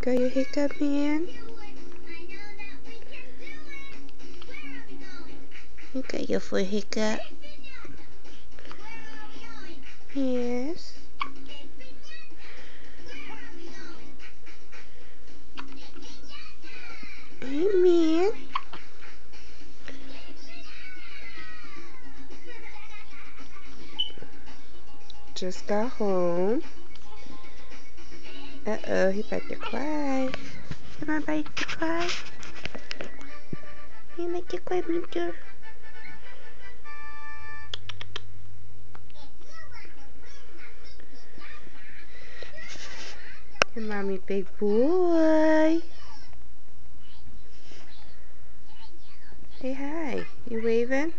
Go your hiccup man. You got your foot hiccup. Yes. Hey man. Just got home. Uh-oh, he about to cry. Am I about to cry? You make you cry, Winter. Hey, mommy, big boy. Hey, hi. You waving?